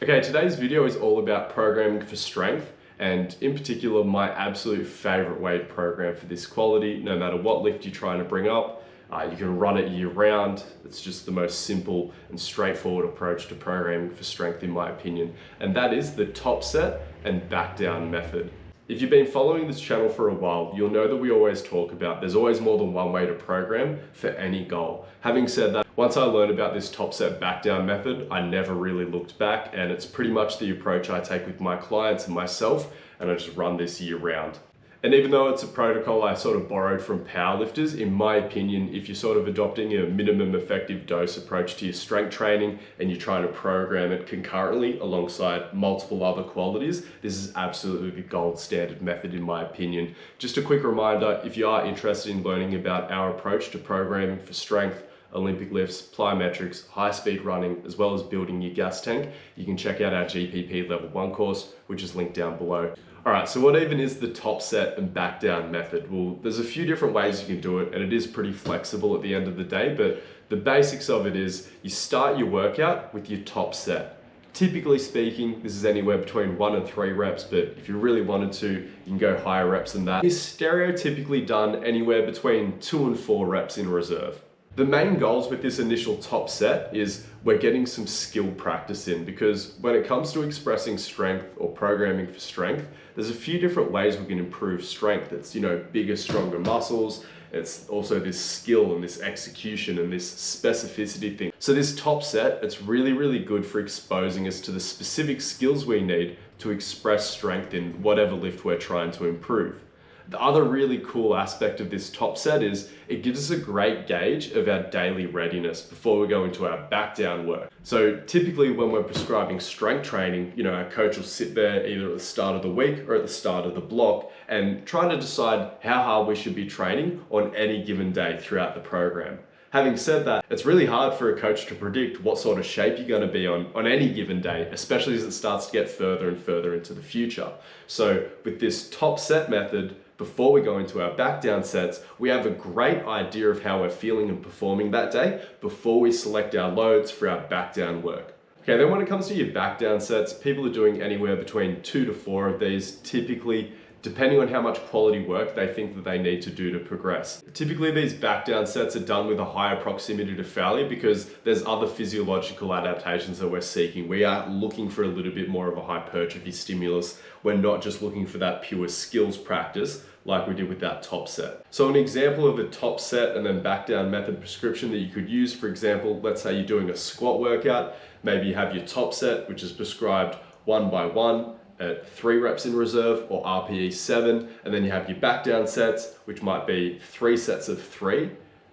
Okay, today's video is all about programming for strength, and in particular my absolute favorite way to program for this quality. No matter what lift you're trying to bring up, you can run it year round. It's just the most simple and straightforward approach to programming for strength in my opinion, and that is the top set and back down method. If you've been following this channel for a while, you'll know that we always talk about there's always more than one way to program for any goal. Having said that, once I learned about this top set back down method, I never really looked back, and it's pretty much the approach I take with my clients and myself, and I just run this year round. And even though it's a protocol I sort of borrowed from powerlifters, in my opinion, if you're sort of adopting a minimum effective dose approach to your strength training and you're trying to program it concurrently alongside multiple other qualities, this is absolutely the gold standard method in my opinion. Just a quick reminder, if you are interested in learning about our approach to programming for strength, Olympic lifts, plyometrics, high speed running, as well as building your gas tank, you can check out our GPP level 1 course, which is linked down below. Alright, so what even is the top set and back down method? Well, there's a few different ways you can do it, and it is pretty flexible at the end of the day, but the basics of it is you start your workout with your top set. Typically speaking, this is anywhere between 1 and 3 reps, but if you really wanted to, you can go higher reps than that. It's stereotypically done anywhere between 2 and 4 reps in reserve. The main goals with this initial top set is we're getting some skill practice in, because when it comes to expressing strength or programming for strength, there's a few different ways we can improve strength. It's, bigger, stronger muscles. It's also this skill and this execution and this specificity thing. So this top set, it's really, really good for exposing us to the specific skills we need to express strength in whatever lift we're trying to improve. The other really cool aspect of this top set is it gives us a great gauge of our daily readiness before we go into our back down work. So typically when we're prescribing strength training, our coach will sit there either at the start of the week or at the start of the block and try to decide how hard we should be training on any given day throughout the program. Having said that, it's really hard for a coach to predict what sort of shape you're going to be on any given day, especially as it starts to get further and further into the future. So with this top set method, before we go into our back down sets, we have a great idea of how we're feeling and performing that day before we select our loads for our back down work. Okay, then when it comes to your back down sets, people are doing anywhere between 2 to 4 of these, typically, depending on how much quality work they think that they need to do to progress. Typically these back down sets are done with a higher proximity to failure because there's other physiological adaptations that we're seeking. We are looking for a little bit more of a hypertrophy stimulus. We're not just looking for that pure skills practice like we did with that top set. So an example of a top set and then back down method prescription that you could use, for example, let's say you're doing a squat workout, maybe you have your top set, which is prescribed 1 by 1, at 3 reps in reserve or RPE 7, and then you have your back down sets, which might be 3 sets of 3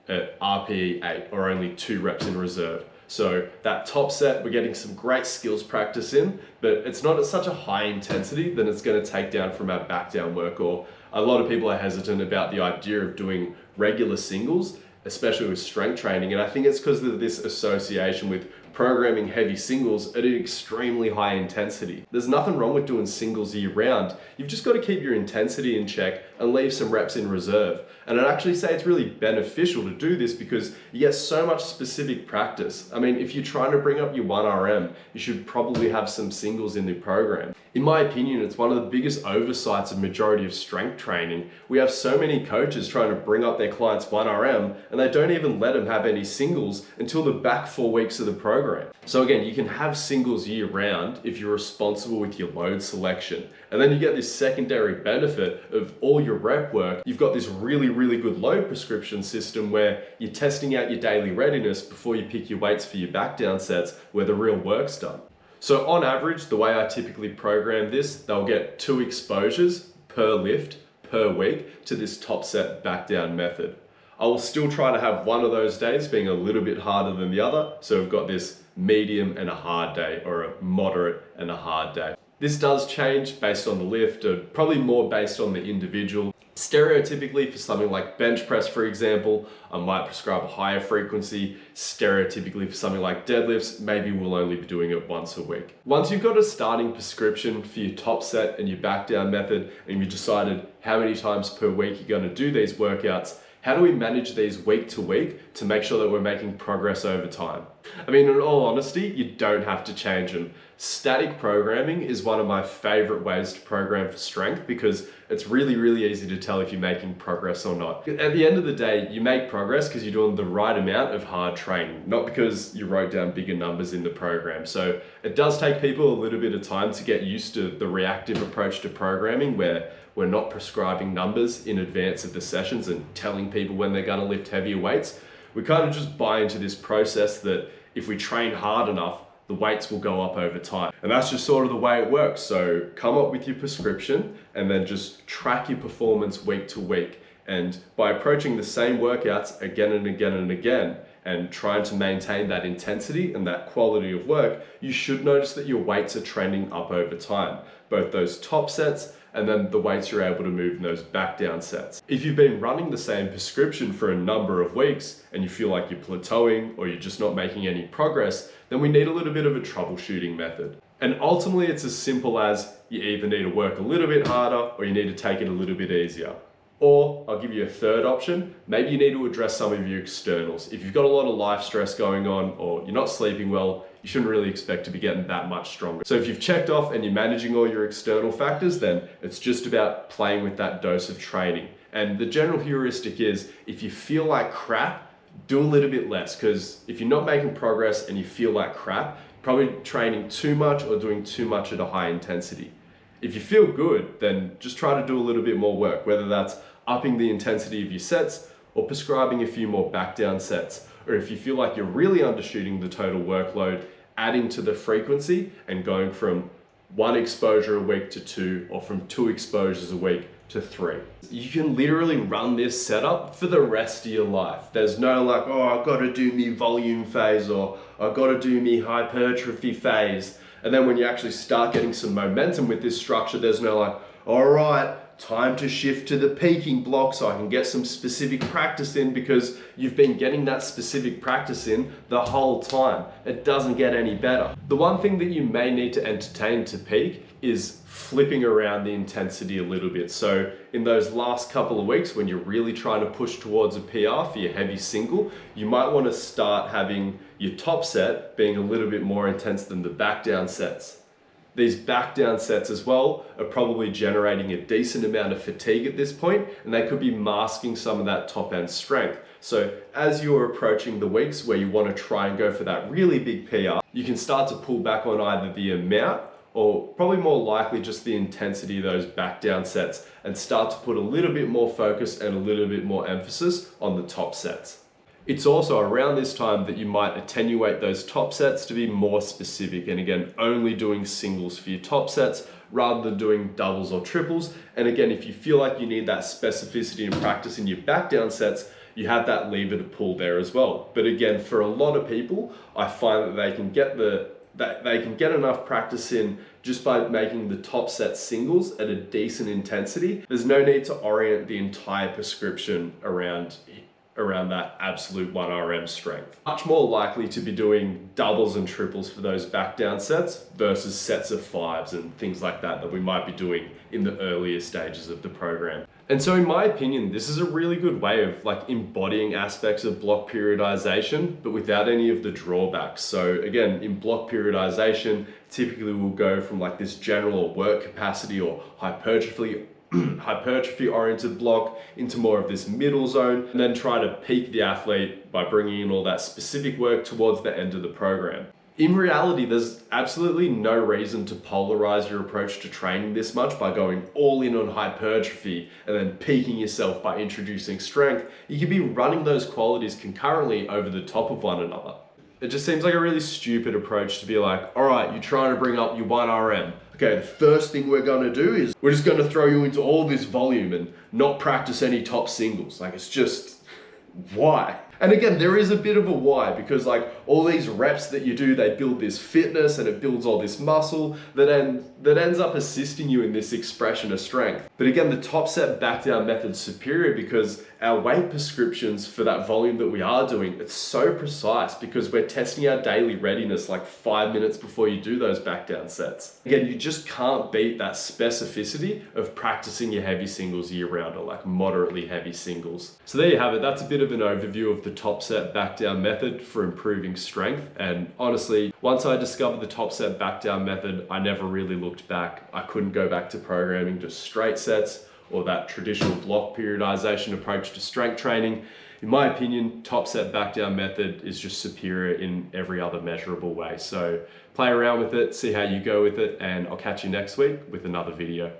at RPE 8 or only 2 reps in reserve. So that top set, we're getting some great skills practice in, but it's not at such a high intensity that it's going to take down from our back down work. Or a lot of people are hesitant about the idea of doing regular singles, especially with strength training, and I think it's because of this association with programming heavy singles at an extremely high intensity. There's nothing wrong with doing singles year round. You've just got to keep your intensity in check and leave some reps in reserve. And I'd actually say it's really beneficial to do this because you get so much specific practice. I mean, if you're trying to bring up your 1RM, you should probably have some singles in the program. In my opinion, it's one of the biggest oversights of majority of strength training. We have so many coaches trying to bring up their clients 1RM and they don't even let them have any singles until the back 4 weeks of the program. So again, you can have singles year round if you're responsible with your load selection. And then you get this secondary benefit of all your rep work. You've got this really, really good load prescription system where you're testing out your daily readiness before you pick your weights for your back down sets where the real work's done. So on average, the way I typically program this, they'll get 2 exposures per lift per week to this top set back down method. I will still try to have one of those days being a little bit harder than the other. So we've got this medium and a hard day, or a moderate and a hard day. This does change based on the lift, or probably more based on the individual. Stereotypically for something like bench press, for example, I might prescribe a higher frequency. Stereotypically for something like deadlifts, maybe we'll only be doing it once a week. Once you've got a starting prescription for your top set and your back down method, and you've decided how many times per week you're going to do these workouts, how do we manage these week to week to make sure that we're making progress over time? I mean, in all honesty, you don't have to change them. Static programming is one of my favorite ways to program for strength because it's really, really easy to tell if you're making progress or not. At the end of the day, you make progress because you're doing the right amount of hard training, not because you wrote down bigger numbers in the program. So it does take people a little bit of time to get used to the reactive approach to programming where we're not prescribing numbers in advance of the sessions and telling people when they're going to lift heavier weights. We kind of just buy into this process that if we train hard enough, the weights will go up over time. And that's just sort of the way it works. So come up with your prescription and then just track your performance week to week. And by approaching the same workouts again and again and again, and trying to maintain that intensity and that quality of work, you should notice that your weights are trending up over time. Both those top sets and then the weights you're able to move in those back down sets. If you've been running the same prescription for a number of weeks and you feel like you're plateauing or you're just not making any progress, then we need a little bit of a troubleshooting method. And ultimately it's as simple as you either need to work a little bit harder or you need to take it a little bit easier. Or I'll give you a third option. Maybe you need to address some of your externals. If you've got a lot of life stress going on or you're not sleeping well, you shouldn't really expect to be getting that much stronger. So if you've checked off and you're managing all your external factors, then it's just about playing with that dose of training. And the general heuristic is if you feel like crap, do a little bit less, because if you're not making progress and you feel like crap, probably training too much or doing too much at a high intensity. If you feel good, then just try to do a little bit more work, whether that's upping the intensity of your sets or prescribing a few more back down sets. Or if you feel like you're really undershooting the total workload, adding to the frequency and going from 1 exposure a week to 2 or from 2 exposures a week to 3. You can literally run this setup for the rest of your life. There's no like, oh, I've got to do me volume phase or I've got to do me hypertrophy phase. And then when you actually start getting some momentum with this structure, there's no like, all right, time to shift to the peaking block so I can get some specific practice in, because you've been getting that specific practice in the whole time. It doesn't get any better. The one thing that you may need to entertain to peak is flipping around the intensity a little bit. So in those last couple of weeks when you're really trying to push towards a PR for your heavy single, you might want to start having your top set being a little bit more intense than the back down sets. These back down sets as well are probably generating a decent amount of fatigue at this point, and they could be masking some of that top end strength. So as you're approaching the weeks where you want to try and go for that really big PR, you can start to pull back on either the amount or probably more likely just the intensity of those back down sets and start to put a little bit more focus and a little bit more emphasis on the top sets. It's also around this time that you might attenuate those top sets to be more specific, and again, only doing singles for your top sets rather than doing doubles or triples. And again, if you feel like you need that specificity and practice in your back down sets, you have that lever to pull there as well. But again, for a lot of people, I find that they can get enough practice in just by making the top set singles at a decent intensity. There's no need to orient the entire prescription around that absolute 1 RM strength. Much more likely to be doing doubles and triples for those back down sets versus sets of 5s and things like that we might be doing in the earlier stages of the program. And so in my opinion, this is a really good way of like embodying aspects of block periodization, but without any of the drawbacks. So again, in block periodization, typically we'll go from like this general work capacity or hypertrophy oriented block into more of this middle zone, and then try to peak the athlete by bringing in all that specific work towards the end of the program. In reality, there's absolutely no reason to polarize your approach to training this much by going all in on hypertrophy and then peaking yourself by introducing strength. You can be running those qualities concurrently over the top of one another. It just seems like a really stupid approach to be like, all right, you're trying to bring up your 1 RM. Okay, the first thing we're gonna do is we're just gonna throw you into all this volume and not practice any top singles. Like, it's just, why? And again, there is a bit of a why, because like all these reps that you do, they build this fitness and it builds all this muscle that ends up assisting you in this expression of strength. But again, the top set back down method's superior because our weight prescriptions for that volume that we are doing, it's so precise because we're testing our daily readiness like 5 minutes before you do those back down sets. Again, you just can't beat that specificity of practicing your heavy singles year round, or like moderately heavy singles. So there you have it. That's a bit of an overview of the top set back down method for improving strength. And honestly, once I discovered the top set back down method, I never really looked back. I couldn't go back to programming just straight sets or that traditional block periodization approach to strength training. In my opinion, top set back down method is just superior in every other measurable way. So play around with it, see how you go with it, and I'll catch you next week with another video.